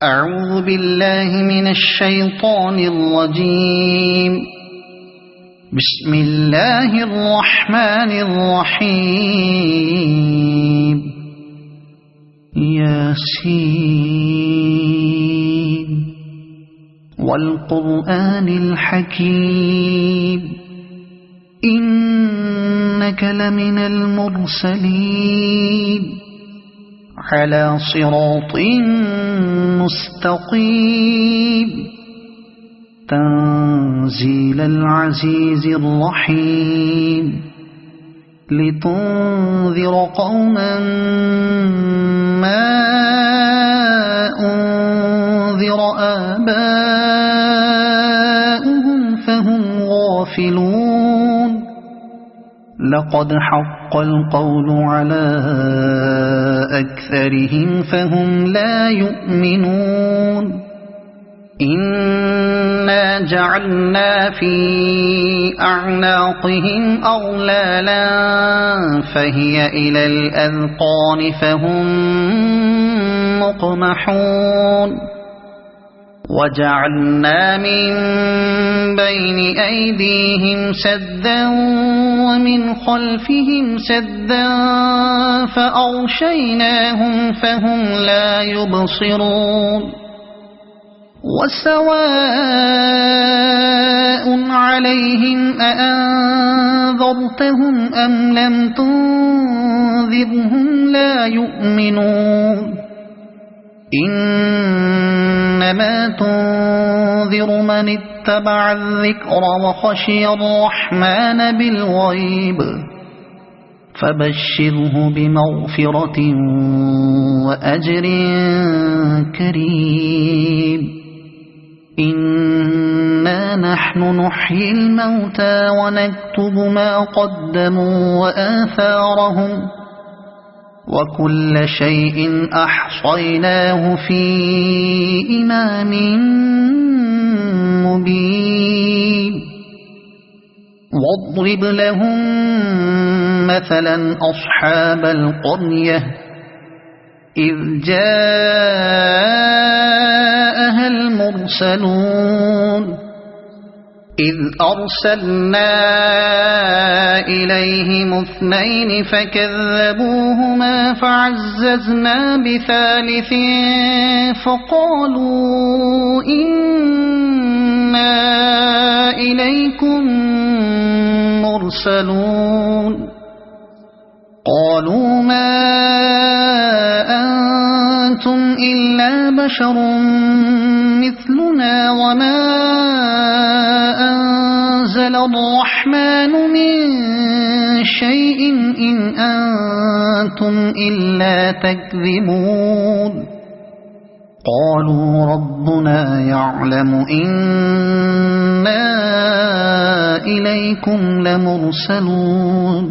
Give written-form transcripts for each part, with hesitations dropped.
أعوذ بالله من الشيطان الرجيم. بسم الله الرحمن الرحيم. ياسين والقرآن الحكيم إنك لمن المرسلين على صراط مستقيم تنزيل العزيز الرحيم لتنذر قوما ما أنذر آباؤهم فهم غافلون. لقد حق القول على أكثرهم فهم لا يؤمنون. إنا جعلنا في أعناقهم أغلالا فهي إلى الأذقان فهم مقمحون. وجعلنا من بين أيديهم سدا ومن خلفهم سدا فأغشيناهم فهم لا يبصرون. وسواء عليهم أأنذرتهم أم لم تنذرهم لا يؤمنون. إنما تنذر من اتبع الذكر وخشي الرحمن بالغيب فبشره بمغفرة وأجر كريم. إنا نحن نحيي الموتى ونكتب ما قدموا وآثارهم وكل شيء أحصيناه في إمام مبين. واضرب لهم مثلا أصحاب القرية إذ جاءها المرسلون إذ أرسلنا إليهم اثنين فكذبوهما فعززنا بثالث فقالوا إنا إليكم مرسلون. قالوا ما أنتم إلا بشر مثلنا وما أنزل الرحمن من شيء إن أنتم إلا تكذبون. قالوا ربنا يعلم إنا إليكم لمرسلون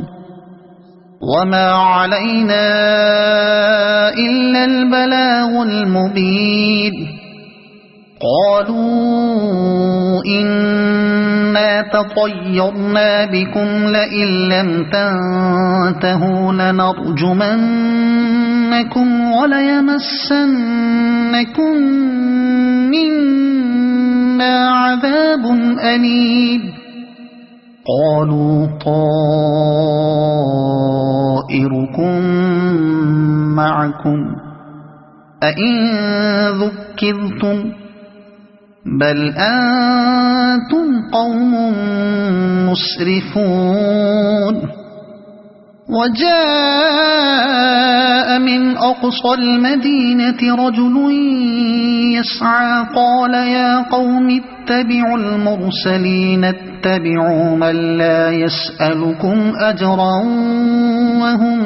وما علينا إلا البلاغ المبين. قالوا إنا تطيرنا بكم لئن لم تنتهوا لنرجمنكم وليمسنكم منا عذاب أليم. قالوا طائركم معكم أئن ذكرتم بل أنتم قوم مسرفون. وجاء من أقصى المدينة رجل يسعى قال يا قوم اتبعوا المرسلين اتبعوا من لا يسألكم أجرا وهم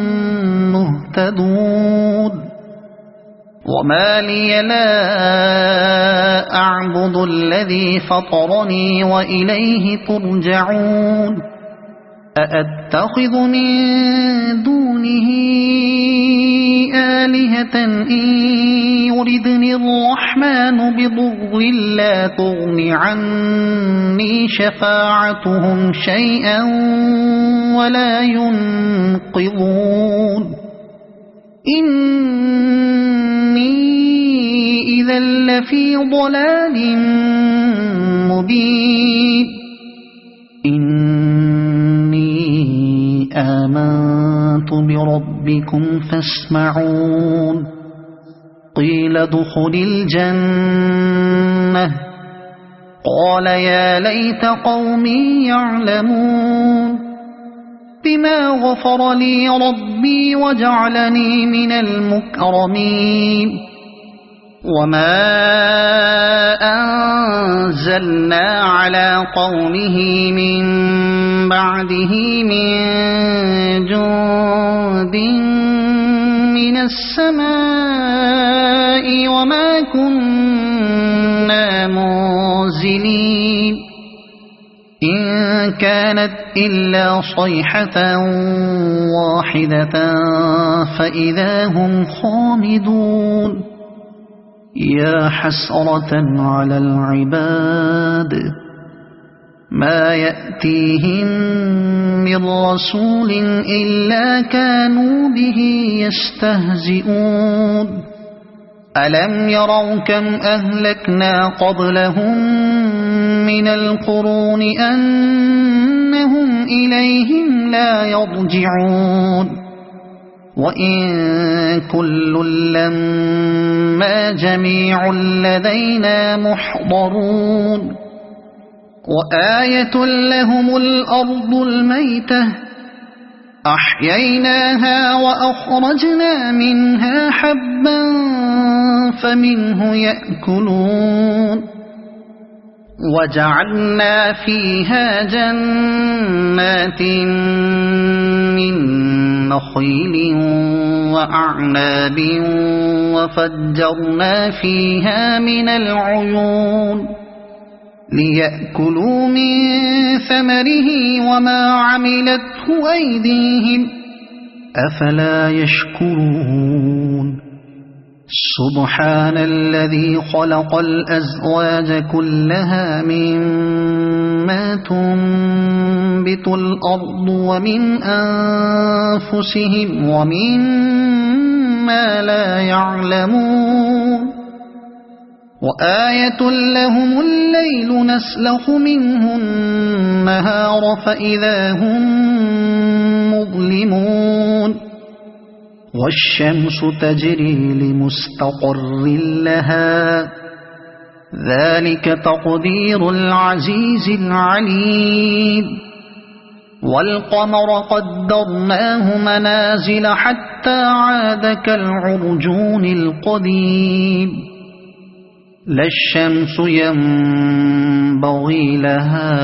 مهتدون. وما لي لا أعبد الذي فطرني وإليه ترجعون. أأتخذ من دونه آلهة إن يردني الرحمن بضر لا تغن عني شفاعتهم شيئا ولا ينقذون. إني إذا لفي ضلال مبين إني آمنت بربكم فاسمعون قيل ادخل الجنة قال يا ليت قومي يعلمون بما غفر لي ربي وجعلني من المكرمين وما أنزلنا على قومه من بعده من جند من السماء وما كنا منزلين إن كانت إلا صيحة واحدة فإذا هم خامدون يا حسرة على العباد ما يأتيهم من رسول إلا كانوا به يستهزئون ألم يروا كم أهلكنا قبلهم من القرون أنهم إليهم لا يرجعون وإن كل لما جميع لدينا محضرون وآية لهم الأرض الميتة أحييناها وأخرجنا منها حبا فمنه يأكلون وجعلنا فيها جنات من نخيل وأعناب وفجرنا فيها من العيون ليأكلوا من ثمره وما عملته أيديهم أفلا يشكرون سبحان الذي خلق الأزواج كلها مما تنبت الأرض ومن أنفسهم ومما لا يعلمون وآية لهم الليل نسلخ منه النهار فإذا هم مظلمون والشمس تجري لمستقر لها ذلك تقدير العزيز العليم والقمر قدرناه منازل حتى عاد كالعرجون القديم لا الشمس ينبغي لها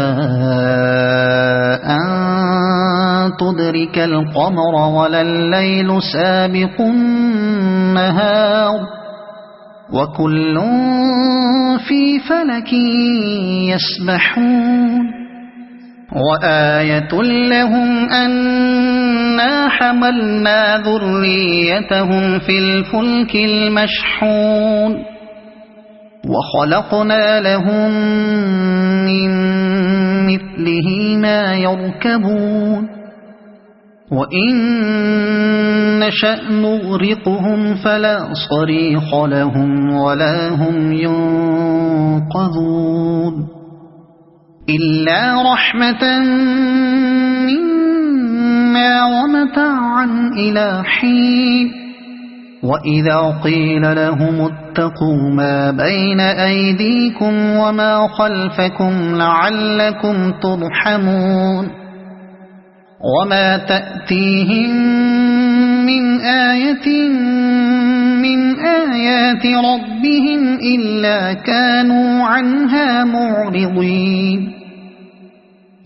أن تدرك القمر ولا الليل سابق النهار وكل في فلك يسبحون وآية لهم أنا حملنا ذريتهم في الفلك المشحون وخلقنا لهم من مثله ما يركبون وإن نشأ نغرقهم فلا صريخ لهم ولا هم ينقذون إلا رحمة منا ومتاعا إلى حين وإذا قيل لهم اتقوا ما بين أيديكم وما خلفكم لعلكم ترحمون وما تأتيهم من آية من آيات ربهم إلا كانوا عنها معرضين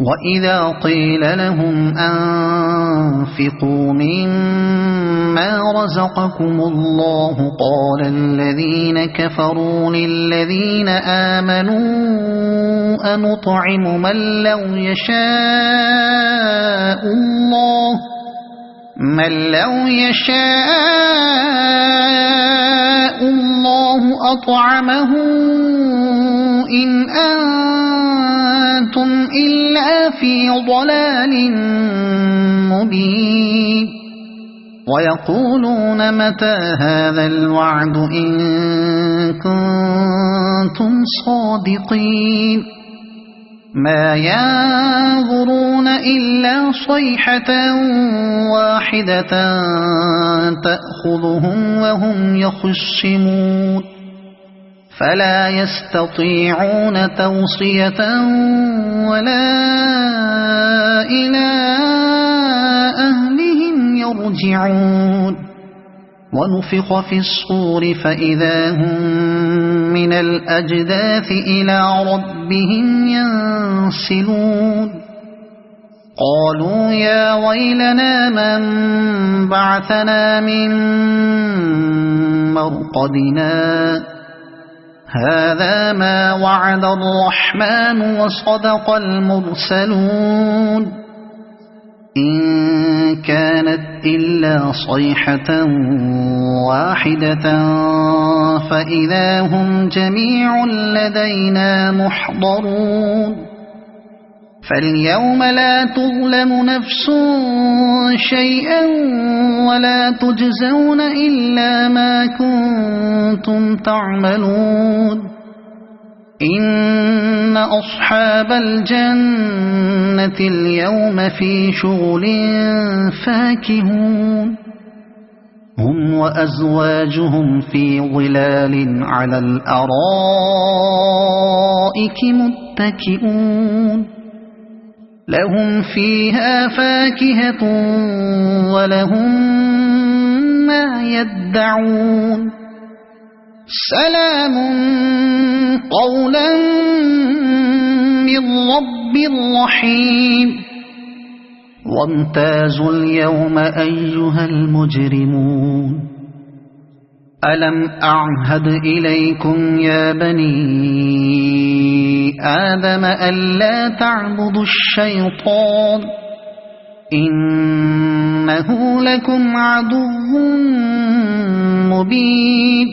وإذا قيل لهم أنفقوا مما رزقكم الله قال الذين كفروا للذين آمنوا أنطعم من لو يشاء الله أطعمه إن أنتم إلا في ضلال مبين ويقولون متى هذا الوعد إن كنتم صادقين ما ينظرون إلا صيحة واحدة تأخذهم وهم يخصمون فلا يستطيعون توصية ولا إلى أهلهم يرجعون ونفخ في الصور فإذا هم من الأجداث إلى ربهم ينسلون قالوا يا ويلنا من بعثنا من مرقدنا هذا ما وعد الرحمن وصدق المرسلون إن كانت إلا صيحة واحدة فإذا هم جميع لدينا محضرون فاليوم لا تظلم نفس شيئا ولا تجزون إلا ما كنتم تعملون إن أصحاب الجنة اليوم في شغل فاكهون هم وأزواجهم في ظلال على الأرائك متكئون لهم فيها فاكهة ولهم ما يدعون سلام قولا من رب رحيم وامتازوا اليوم أيها المجرمون ألم أعهد إليكم يا بني آدم ألا تعبدوا الشيطان إنه لكم عدو مبين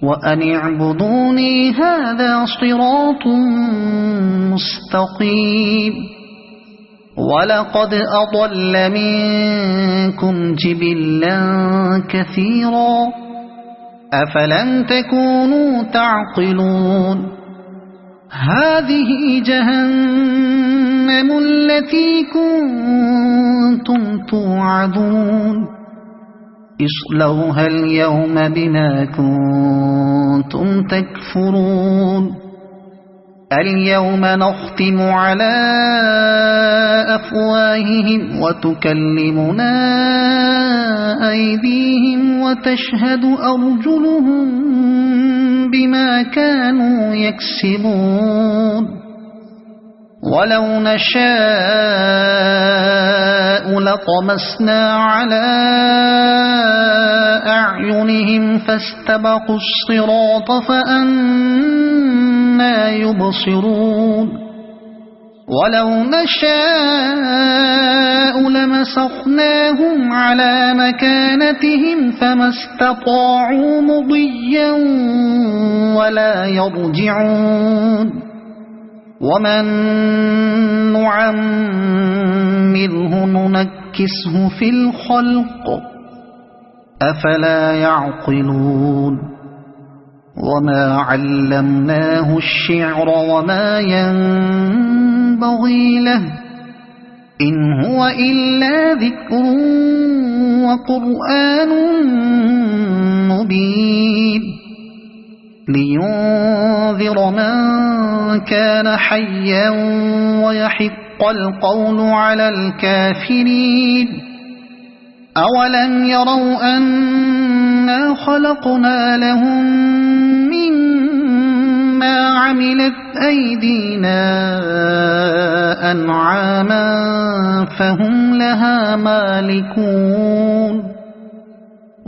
وأن اعبدوني هذا صراط مستقيم ولقد أضل منكم جبلا كثيرا أفلم تكونوا تعقلون هذه جهنم التي كنتم توعدون اصلوها اليوم بما كنتم تكفرون اليوم نختم على أفواههم وتكلمنا أيديهم وتشهد أرجلهم بما كانوا يكسبون ولو نشاء لطمسنا على أعينهم فاستبقوا الصراط فأنى يبصرون ولو نشاء لمسخناهم على مكانتهم فما استطاعوا مضيا ولا يرجعون ومن نعمره ننكسه في الخلق أفلا يعقلون وما علمناه الشعر وما ينبغي له إن هو إلا ذكر وقرآن مبين لينذر من كان حيا ويحق القول على الكافرين أولم يروا أنا خلقنا لهم مما عملت أيدينا أنعاما فهم لها مالكون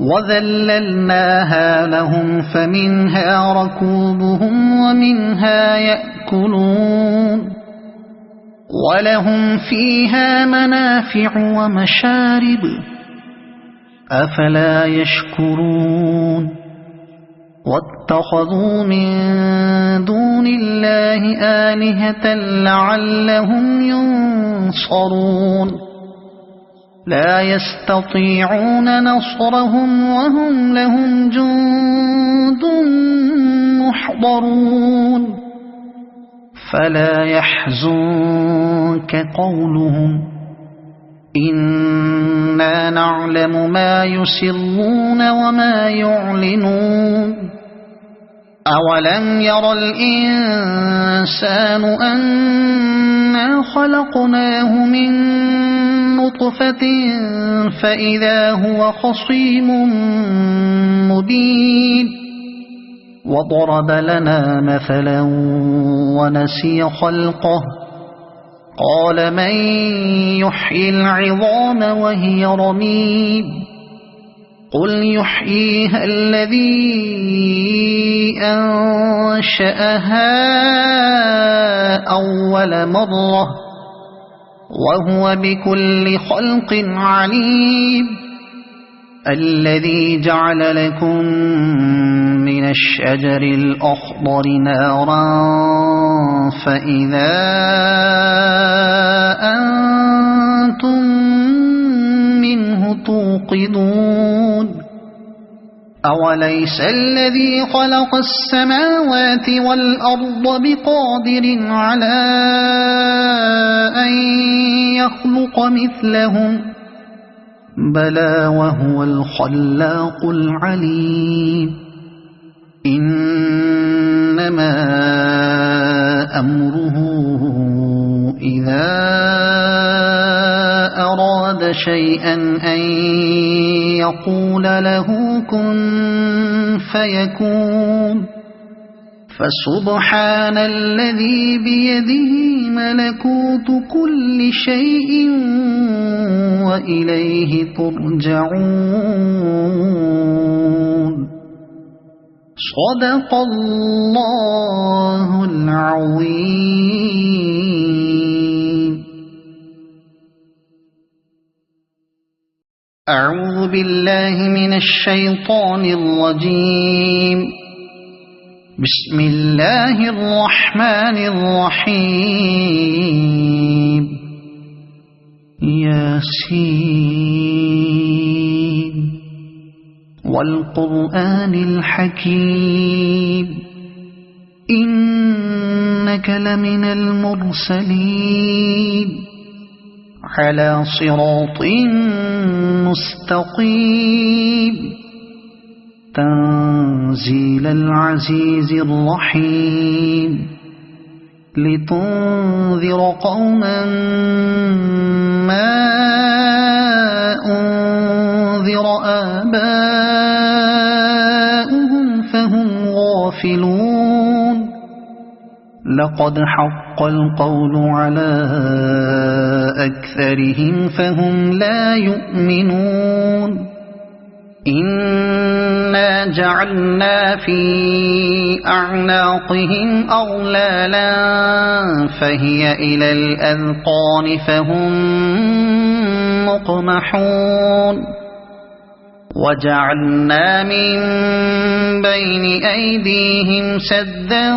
وذللناها لهم فمنها ركوبهم ومنها يأكلون ولهم فيها منافع ومشارب أفلا يشكرون واتخذوا من دون الله آلهة لعلهم ينصرون لا يستطيعون نصرهم وهم لهم جند محضرون فلا يحزنك قولهم إنا نعلم ما يسرون وما يعلنون أولم ير الإنسان أنا خلقناه من نطفة فإذا هو خصيم مبين وضرب لنا مثلا ونسي خلقه قال من يحيي العظام وهي رميم قل يحييها الذي أنشأها أول مرة وهو بكل خلق عليم الذي جعل لكم من الشجر الأخضر نارا فإذا أنتم منه توقدون أوليس الذي خلق السماوات والأرض بقادر على أن يخلق مثلهم بلى وهو الخلاق العليم إنما أمره إذا أراد شيئا أن يقول له كن فيكون فسبحان الذي بيده ملكوت كل شيء وإليه ترجعون صدق الله العظيم. أعوذ بالله من الشيطان الرجيم. بسم الله الرحمن الرحيم. ياسين والقرآن الحكيم إنك لمن المرسلين على صراط مستقيم تنزيل العزيز الرحيم لتنذر قوما ما أنذر آباؤهم فهم غافلون لقد حق القول على أكثرهم فهم لا يؤمنون إنا جعلنا في أعناقهم أغلالا فهي إلى الأذقان فهم مقمحون وجعلنا من بين أيديهم سدا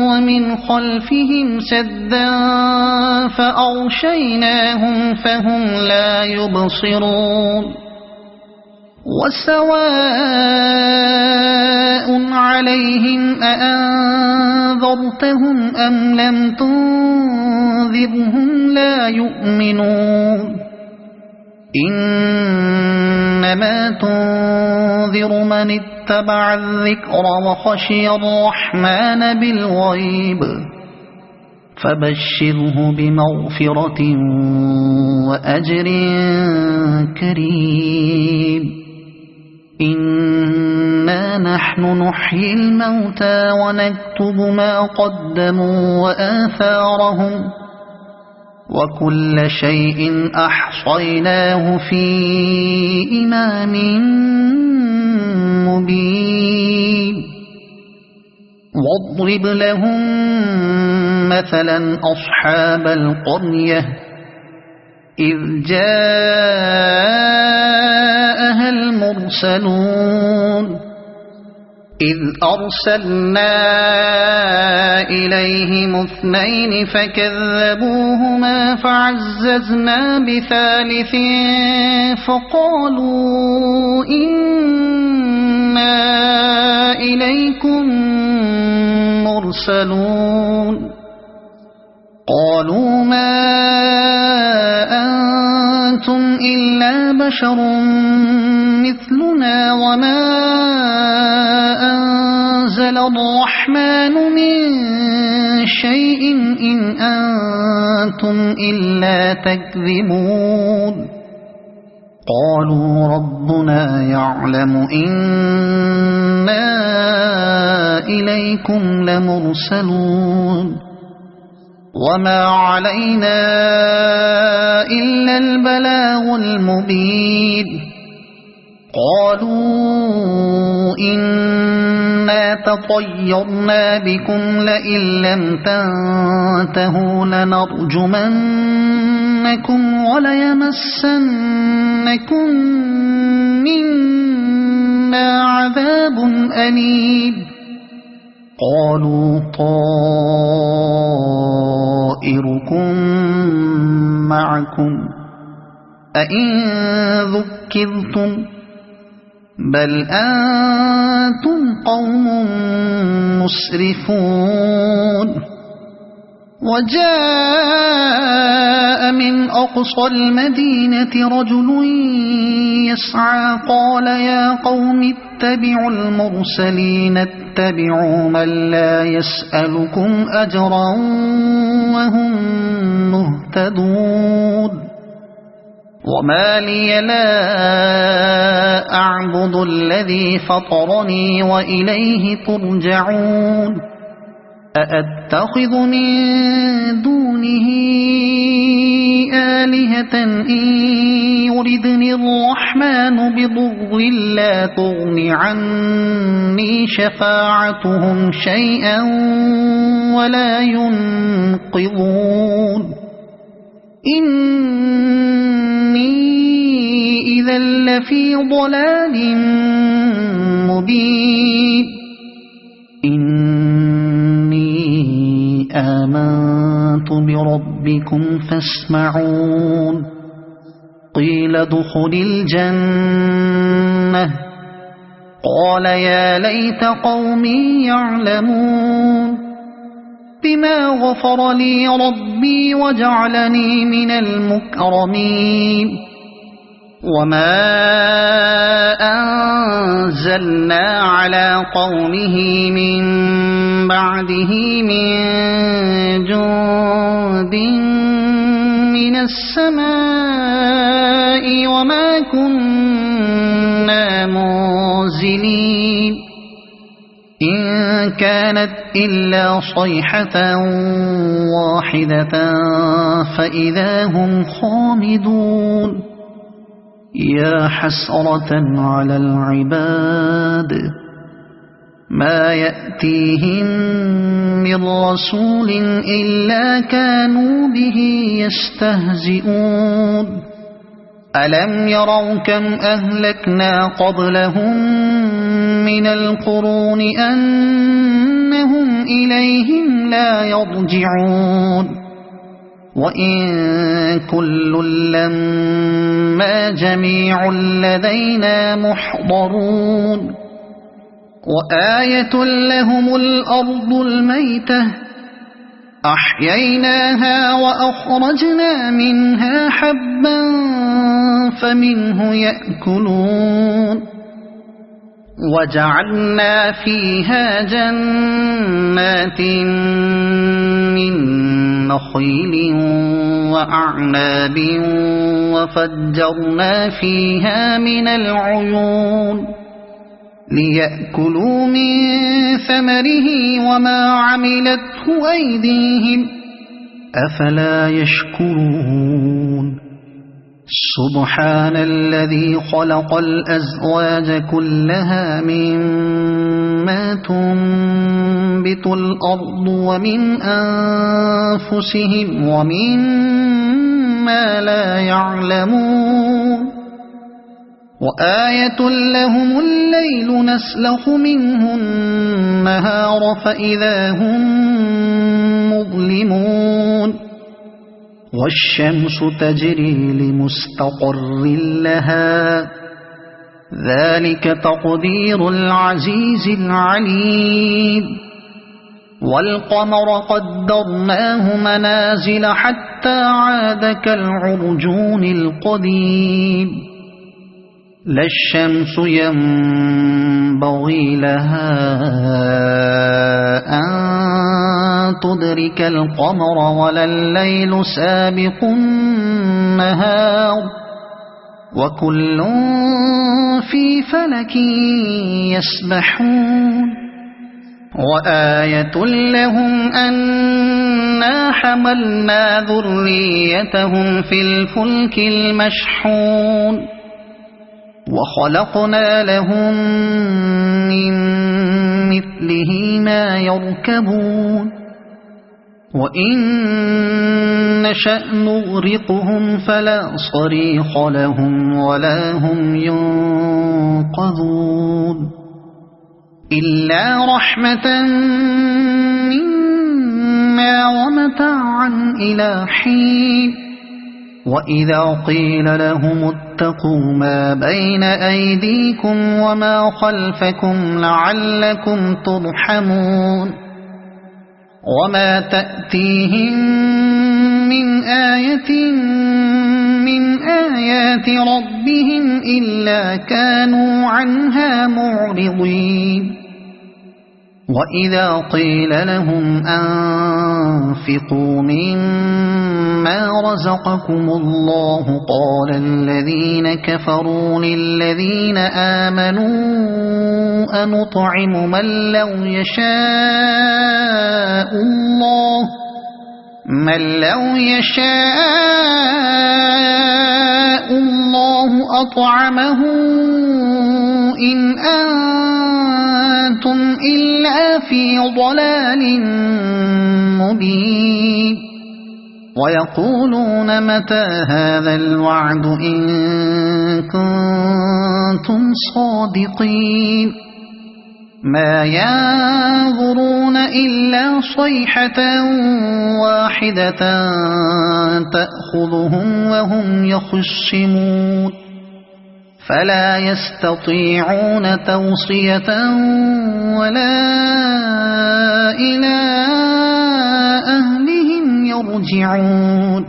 ومن خلفهم سدا فأغشيناهم فهم لا يبصرون وسواء عليهم أأنذرتهم أم لم تنذرهم لا يؤمنون إنما تنذر من اتبع الذكر وخشي الرحمن بالغيب فبشره بمغفرة وأجر كريم إنا نحن نحيي الموتى ونكتب ما قدموا وآثارهم وكل شيء أحصيناه في إمام مبين واضرب لهم مثلا أصحاب القرية إذ جاءها المرسلون إذ أرسلنا إليهم 2 فكذبوهما فعززنا بثالث فقالوا إنا إليكم مرسلون قالوا ما أنتم إلا بشر مثلنا وما أنزل الرحمن من شيء إن أنتم إلا تكذبون قالوا ربنا يعلم إنا إليكم لمرسلون وما علينا إلا البلاغ المبين قالوا إنا تطيرنا بكم لئن لم تنتهوا لنرجمنكم وليمسنكم منا عذاب أليم قالوا طائركم معكم أئن ذكرتم بل أنتم قوم مسرفون وجاء من أقصى المدينة رجل يسعى قال يا قوم اتبعوا المرسلين اتبعوا من لا يسألكم أجرا وهم مهتدون وما لي لا أعبد الذي فطرني وإليه ترجعون أأتخذ من دونه آلهة إن يردني الرحمن بضر لا تغن عني شفاعتهم شيئا ولا ينقذون إني إذا لفي ضلال مبين إني آمنت بربكم فاسمعون قيل ادخل الجنة قال يا ليت قومي يعلمون بما غفر لي ربي وجعلني من المكرمين وما أنزلنا على قومه من بعده من جند من السماء وما كنا منزلين إن كانت إلا صيحة واحدة فإذا هم خامدون يا حسرة على العباد ما يأتيهم من رسول إلا كانوا به يستهزئون ألم يروا كم أهلكنا قبلهم من القرون أنهم إليهم لا يرجعون وإن كل لما جميع لدينا محضرون وآية لهم الأرض الميتة أحييناها وأخرجنا منها حبا فمنه يأكلون وجعلنا فيها جنات من نخيل وأعناب وفجرنا فيها من العيون ليأكلوا من ثمره وما عملته أيديهم أفلا يشكرون سبحان الذي خلق الأزواج كلها مما تنبت الأرض ومن أنفسهم ومما لا يعلمون وآية لهم الليل نسلخ منه النهار فإذا هم مظلمون والشمس تجري لمستقر لها ذلك تقدير العزيز العليم والقمر قدرناه منازل حتى عاد كالعرجون القديم لا الشمس ينبغي لها أن تدرك القمر ولا الليل سابق النهار وكل في فلك يسبحون وآية لهم أنا حملنا ذريتهم في الفلك المشحون وخلقنا لهم من مثله ما يركبون وإن نشأ نغرقهم فلا صريخ لهم ولا هم ينقذون إلا رحمة منا ومتاعا إلى حين وإذا قيل لهم اتقوا ما بين أيديكم وما خلفكم لعلكم ترحمون وما تأتيهم من آية من آيات ربهم إلا كانوا عنها معرضين وإذا قيل لهم أنفقوا مما رزقكم الله قال الذين كفروا للذين آمنوا أنطعم من لو يشاء الله أطعمه إن أنتم إلا في ضلال مبين ويقولون متى هذا الوعد إن كنتم صادقين ما ينظرون إلا صيحة واحدة تأخذهم وهم يخصمون فلا يستطيعون توصية ولا إلى أهلهم يرجعون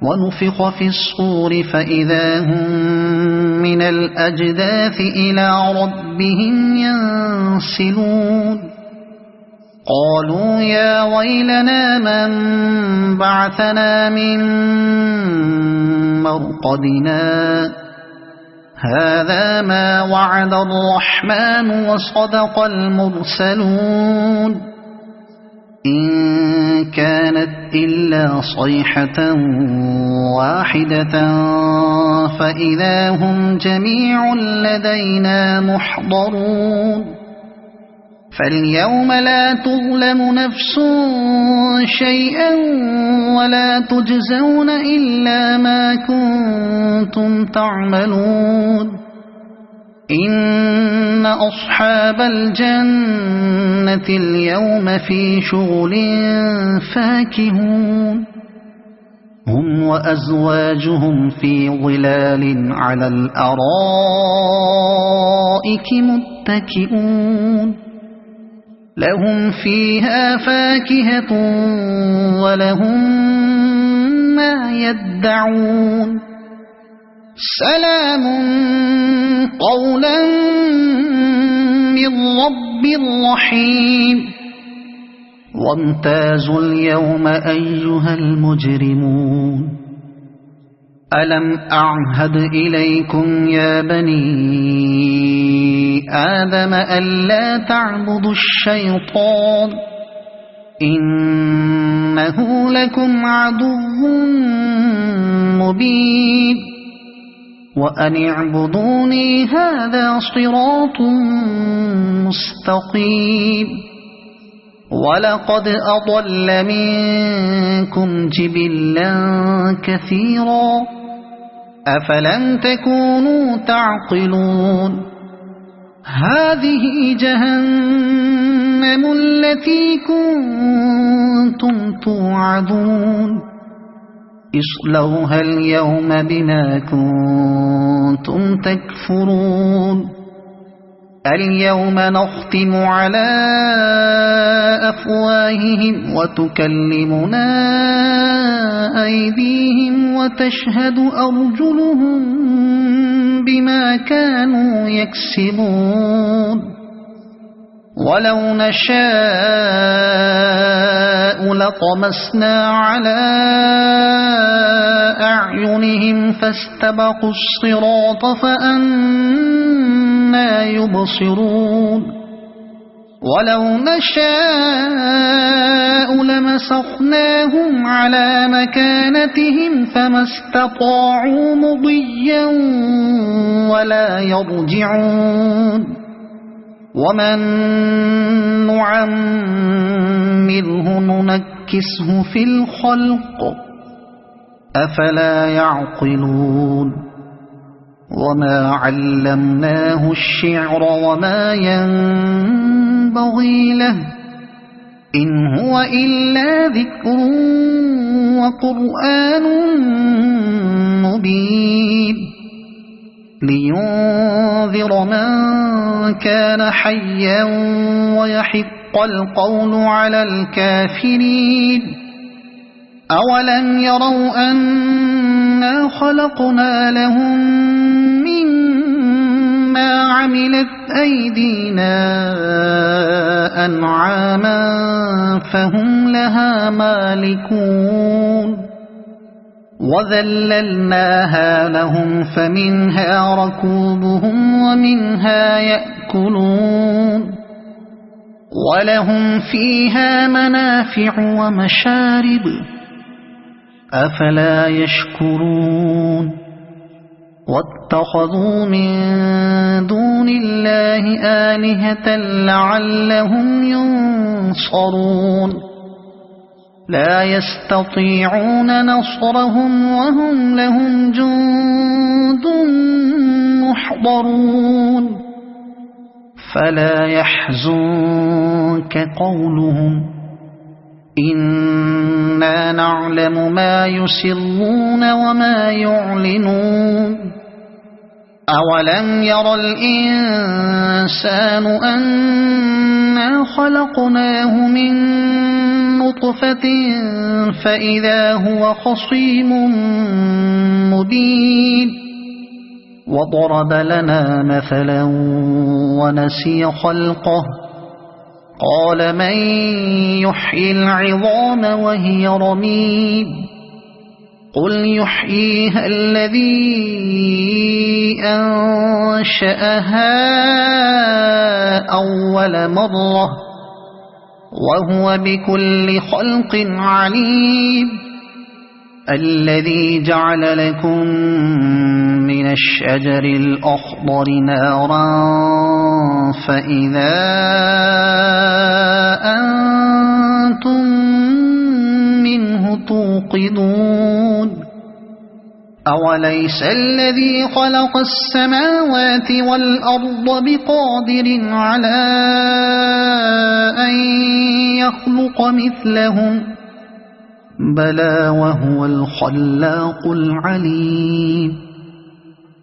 ونفخ في الصور فإذا هم من الأجداث إلى ربهم ينسلون قالوا يا ويلنا من بعثنا من مرقدنا هذا ما وعد الرحمن وصدق المرسلون إن كانت إلا صيحة واحدة فإذا هم جميع لدينا محضرون فاليوم لا تظلم نفس شيئا ولا تجزون إلا ما كنتم تعملون إن أصحاب الجنة اليوم في شغل فاكهون هم وأزواجهم في ظلال على الأرائك متكئون لهم فيها فاكهة ولهم ما يدعون سلام قولا من رب رحيم وامتازوا اليوم أيها المجرمون ألم أعهد إليكم يا بني آدم ألا تعبدوا الشيطان إنه لكم عدو مبين وأن اعبدوني هذا صراط مستقيم ولقد أضل منكم جبلا كثيرا أفلم تكونوا تعقلون هذه جهنم التي كنتم توعدون اصلوها اليوم بما كنتم تكفرون اليوم نختم على أفواههم وتكلمنا أيديهم وتشهد أرجلهم بما كانوا يكسبون ولو نشاء لطمسنا على أعينهم فاستبقوا الصراط فأنى يبصرون ولو نشاء لمسخناهم على مكانتهم فما استطاعوا مضيا ولا يرجعون ومن نعمره ننكسه في الخلق أفلا يعقلون وما علمناه الشعر وما ينبغي له إن هو إلا ذكر وقرآن مبين لينذر من كان حيا ويحق القول على الكافرين أولم يروا أنا خلقنا لهم مما عملت أيدينا أنعاما فهم لها مالكون وذللناها لهم فمنها ركوبهم ومنها يأكلون ولهم فيها منافع ومشارب أفلا يشكرون واتخذوا من دون الله آلهة لعلهم ينصرون لا يستطيعون نصرهم وهم لهم جند محضرون فلا يحزنك قولهم إنا نعلم ما يسرون وما يعلنون أولم ير الإنسان أنا خلقناه من نطفة فإذا هو خصيم مبين وضرب لنا مثلا ونسي خلقه قال من يحيي العظام وهي رميم قل يحييها الذي أنشأها أول مرة وهو بكل خلق عليم الذي جعل لكم من الشجر الأخضر نارا فإذا أنتم منه توقدون أوليس الذي خلق السماوات والأرض بقادر على أن يخلق مثلهم بلى وهو الخلاق العليم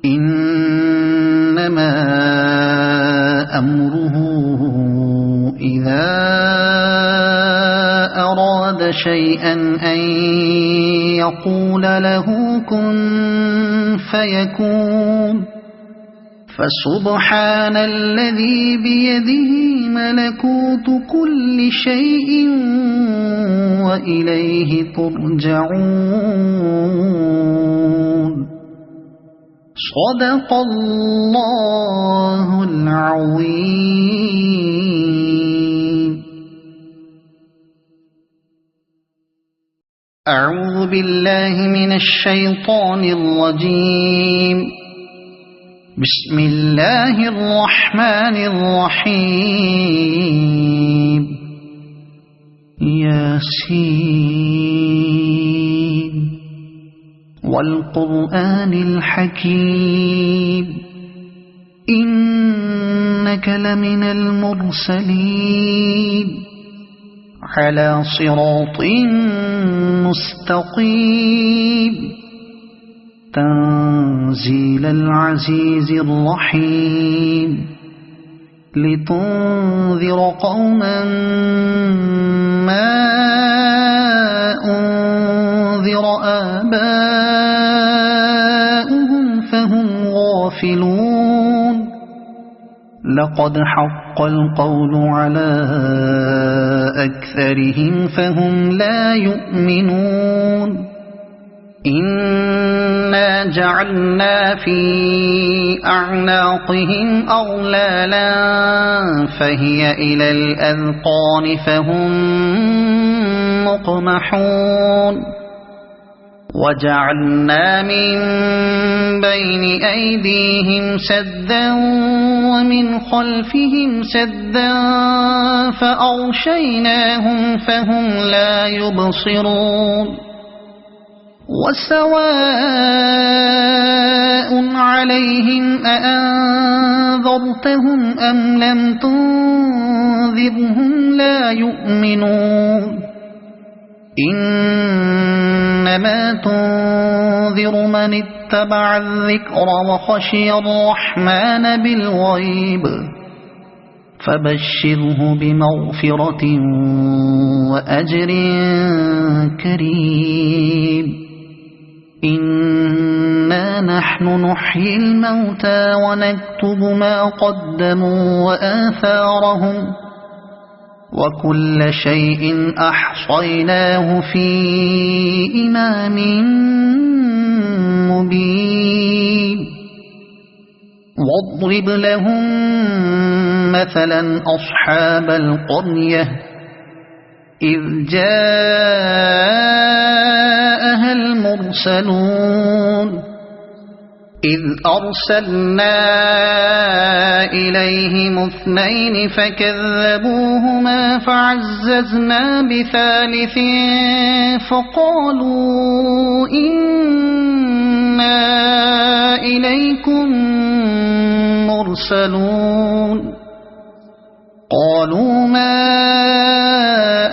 إنما أمره إذا أراد شيئا أن يقول له كن فيكون فسبحان الذي بيده ملكوت كل شيء وإليه ترجعون صدق الله العظيم. أعوذ بالله من الشيطان الرجيم. بسم الله الرحمن الرحيم. ياسين والقرآن الحكيم إنك لمن المرسلين على صراط مستقيم تنزيل العزيز الرحيم لتنذر قوما ما أنذر آباؤهم فهم غافلون لقد حق القول على أكثرهم فهم لا يؤمنون إنا جعلنا في أعناقهم أغلالا فهي إلى الأذقان فهم مقمحون وجعلنا من بين أيديهم سدا ومن خلفهم سدا فأغشيناهم فهم لا يبصرون وسواء عليهم أأنذرتهم أم لم تنذرهم لا يؤمنون إنما تنذر من اتبع الذكر وخشي الرحمن بالغيب فبشره بمغفرة وأجر كريم إنا نحن نحيي الموتى ونكتب ما قدموا وآثارهم وكل شيء أحصيناه في إمام مبين واضرب لهم مثلا أصحاب القرية إذ جاءها المرسلون إذ أرسلنا إليهم اثنين فكذبوهما فعززنا بثالث فقالوا إنا إليكم مرسلون قالوا ما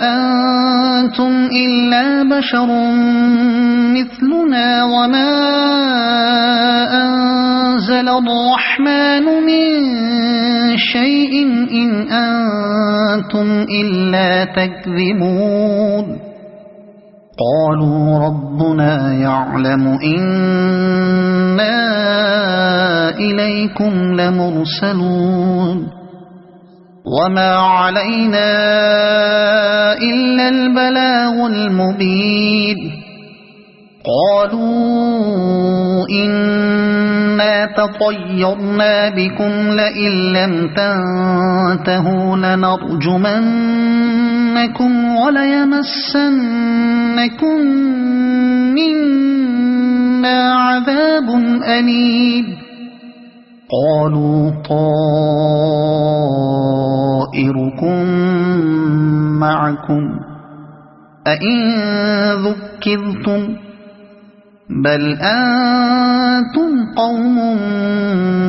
أنتم إلا بشر مثلنا وما أنزل الرحمن من شيء إن أنتم إلا تكذبون قالوا ربنا يعلم إنا إليكم لمرسلون وما علينا إلا البلاغ المبين قالوا إنا تطيرنا بكم لئن لم تنتهوا لنرجمنكم وليمسنكم منا عذاب أليم قالوا طائركم معكم أئن ذكرتم بل أنتم قوم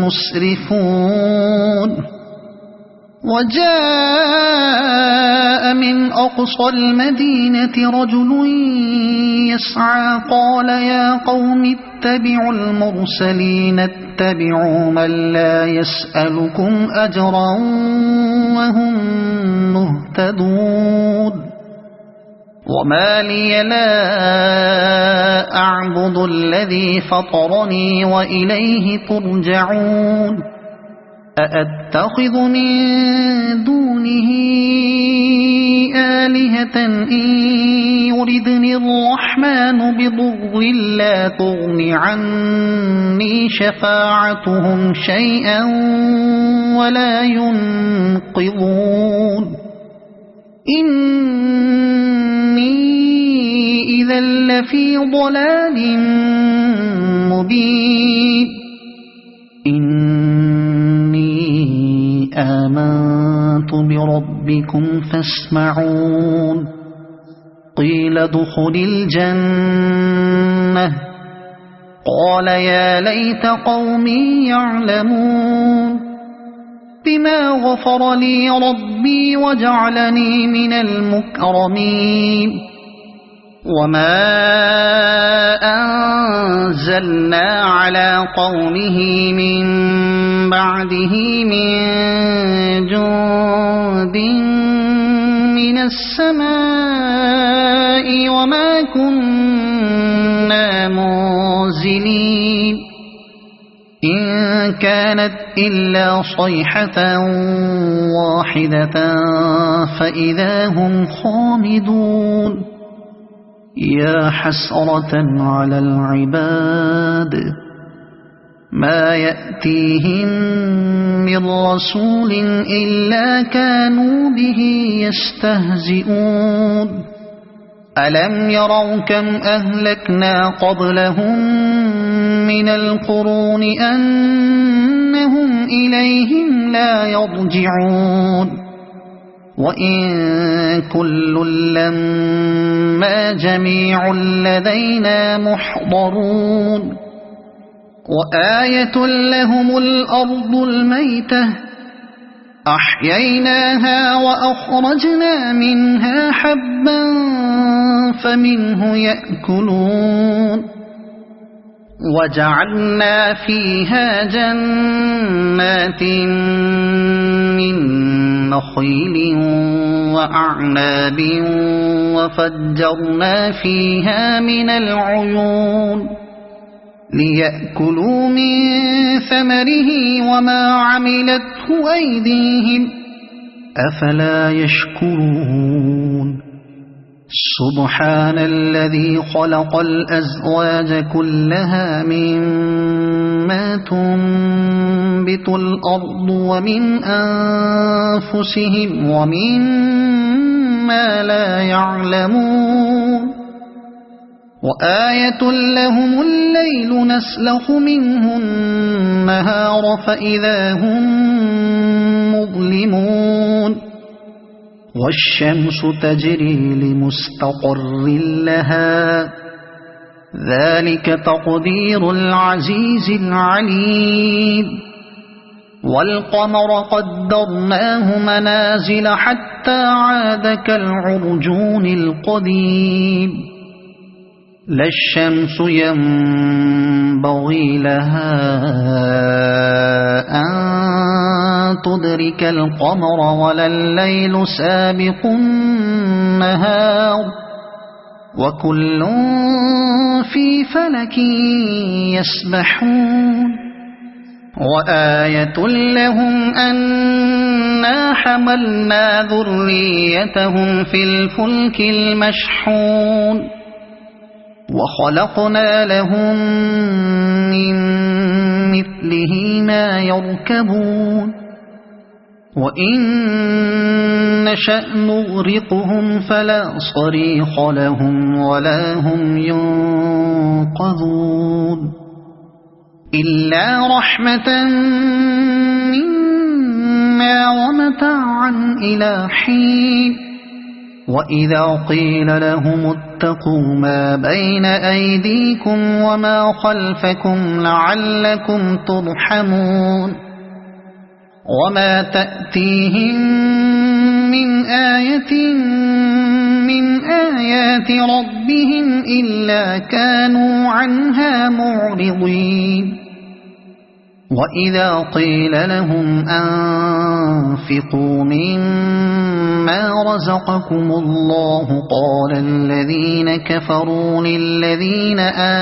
مسرفون وجاء من أقصى المدينة رجل يسعى قال يا قوم اتبعوا المرسلين اتبعوا من لا يسألكم أجرا وهم مهتدون وما لي لا أعبد الذي فطرني وإليه ترجعون أأتخذ من دونه آلهة إن يردني الرحمن بضر لا تغن عني شفاعتهم شيئا ولا ينقذون إني إذا لفي ضلال مبين إني آمنت بربكم فاسمعون قيل ادخل الجنة قال يا ليت قومي يعلمون بما غفر لي ربي وجعلني من المكرمين وما أنزلنا على قومه من بعده من جند من السماء وما كنا منزلين إن كانت إلا صيحة واحدة فإذا هم خامدون يا حسرة على العباد ما يأتيهم من رسول إلا كانوا به يستهزئون ألم يروا كم أهلكنا قبلهم من القرون أنهم إليهم لا يرجعون وإن كل لما جميع لدينا محضرون وآية لهم الأرض الميتة أحييناها وأخرجنا منها حبا فمنه يأكلون وجعلنا فيها جنات من نخيل وأعناب وفجرنا فيها من العيون ليأكلوا من ثمره وما عملته أيديهم أفلا يشكرون سبحان الذي خلق الأزواج كلها مما تنبت الأرض ومن أنفسهم ومما لا يعلمون وآية لهم الليل نسلخ منه النهار فإذا هم مظلمون والشمس تجري لمستقر لها ذلك تقدير العزيز العليم والقمر قدرناه منازل حتى عاد كالعرجون القديم لا الشمس ينبغي لها أن تدرك القمر ولا الليل سابق النهار وكل في فلك يسبحون وآية لهم أنا حملنا ذريتهم في الفلك المشحون وخلقنا لهم من مثله ما يركبون وإن نشأ نغرقهم فلا صريخ لهم ولا هم ينقذون إلا رحمة منا ومتاعا إلى حين وإذا قيل لهم اتقوا ما بين أيديكم وما خلفكم لعلكم ترحمون وما تأتيهم من آية من آيات ربهم إلا كانوا عنها معرضين وإذا قيل لهم أنفقوا مما رزقكم الله قال الذين كفروا للذين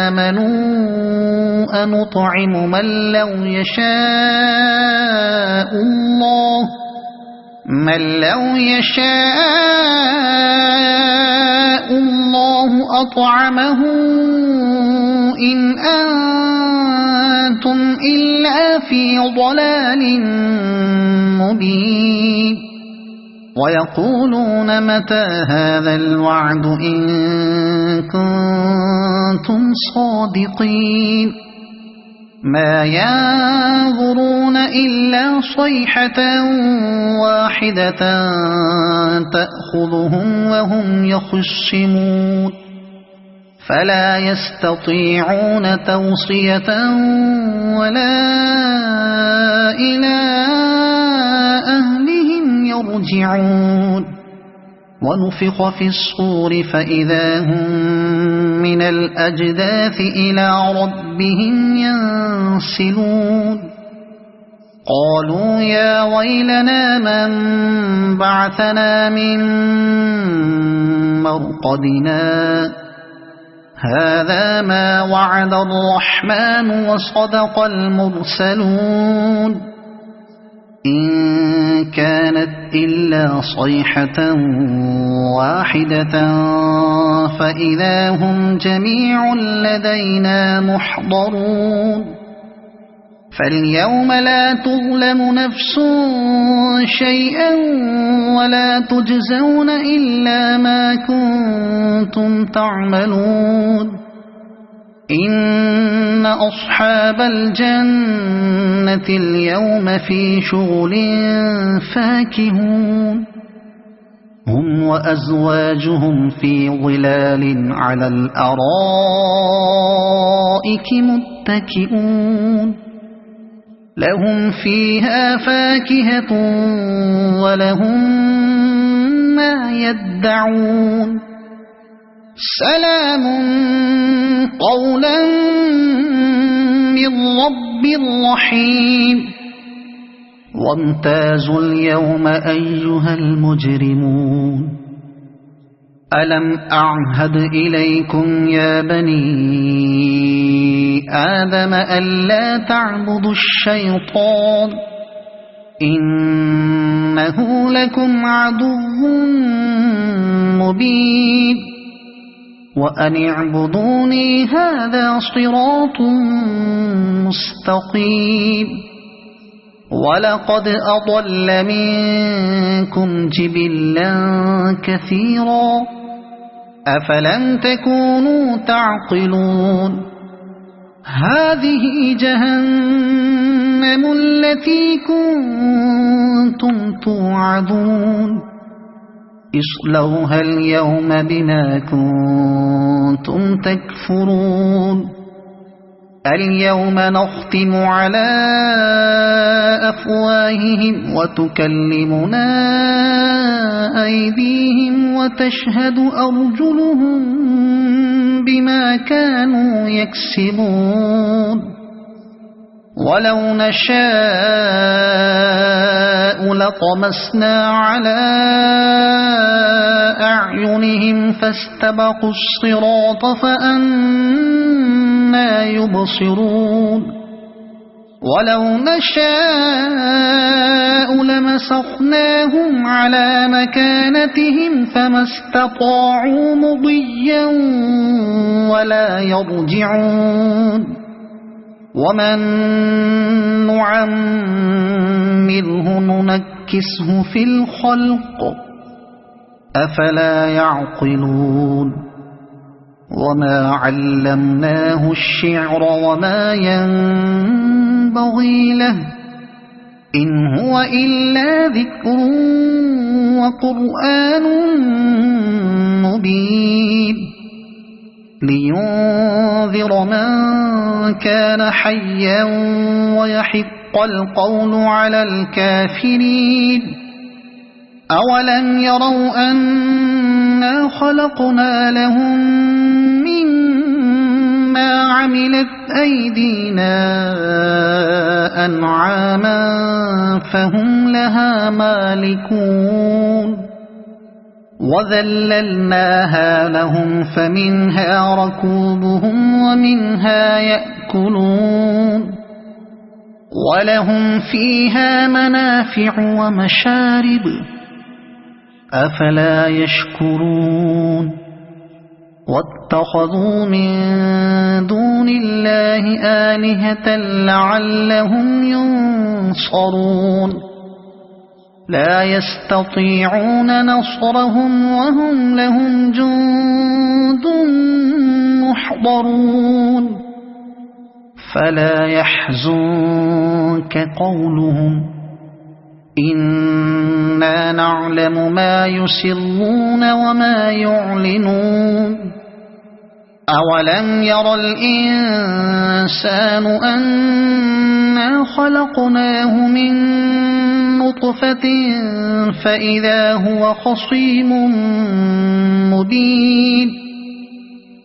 آمنوا أنطعم من لو يشاء الله أطعمه إن أنتم إلا في ضلال مبين ويقولون متى هذا الوعد إن كنتم صادقين ما ينظرون إلا صيحة واحدة تأخذهم وهم يخصمون فلا يستطيعون توصية ولا إلى أهلهم يرجعون ونفخ في الصور فإذا هم من الأجداث إلى ربهم ينسلون قالوا يا ويلنا من بعثنا من مرقدنا هذا ما وعد الرحمن وصدق المرسلون إن كانت إلا صيحة واحدة فإذا هم جميع لدينا محضرون فاليوم لا تظلم نفس شيئا ولا تجزون إلا ما كنتم تعملون إن أصحاب الجنة اليوم في شغل فاكهون هم وأزواجهم في ظلال على الأرائك متكئون لهم فيها فاكهة ولهم ما يدعون سلام قولا من رب رحيم وامتازوا اليوم أيها المجرمون ألم أعهد إليكم يا بني آدم ألا تعبدوا الشيطان إنه لكم عدو مبين وأن اعبدوني هذا صراط مستقيم ولقد أضل منكم جبلا كثيرا أفلم تكونوا تعقلون هذه جهنم التي كنتم توعدون اصلوها اليوم بما كنتم تكفرون اليوم نختم على أفواههم وتكلمنا أيديهم وتشهد أرجلهم بما كانوا يكسبون ولو نشاء لطمسنا على أعينهم فاستبقوا الصراط فأنى يبصرون ولو نشاء لمسخناهم على مكانتهم فما استطاعوا مضيا ولا يرجعون ومن نعمره ننكسه في الخلق أفلا يعقلون وما علمناه الشعر وما ينبغي له إن هو إلا ذكر وقرآن مبين لينذر من كان حيا ويحق القول على الكافرين أولم يروا أنا خلقنا لهم مما عملت أيدينا أنعاما فهم لها مالكون وذللناها لهم فمنها ركوبهم ومنها يأكلون ولهم فيها منافع ومشارب أفلا يشكرون واتخذوا من دون الله آلهة لعلهم ينصرون لا يستطيعون نصرهم وهم لهم جند محضرون فلا يحزنك قولهم إنا نعلم ما يسرون وما يعلنون أولم ير الإنسان أنا خلقناه من نطفة فإذا هو خصيم مبين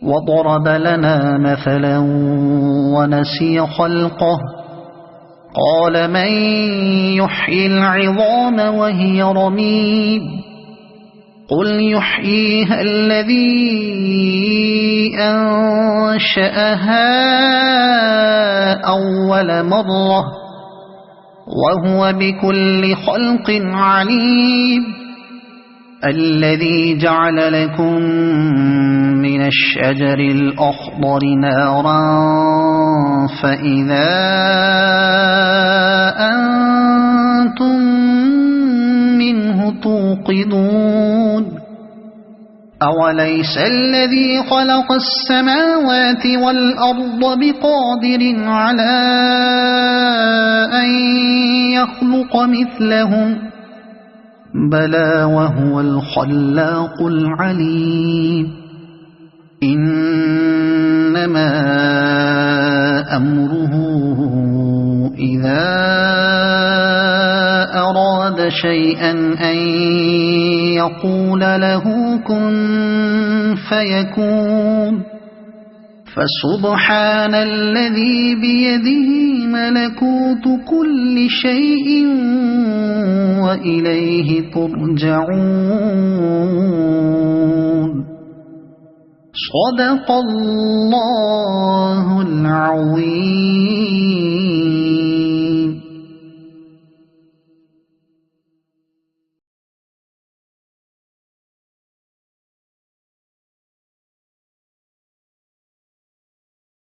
وضرب لنا مثلا ونسي خلقه قال من يحيي العظام وهي رميم قل يحييها الذي أنشأها أول مرة وهو بكل خلق عليم الذي جعل لكم من الشجر الأخضر نارا فإذا أنتم منه توقدون أوليس الذي خلق السماوات والأرض بقادر على أن يخلق مثلهم بلى وهو الخلاق العليم إنما أمره إذا أراد شيئا أن يقول له كن فيكون فسبحان الذي بيده ملكوت كل شيء وإليه ترجعون صدق الله العظيم.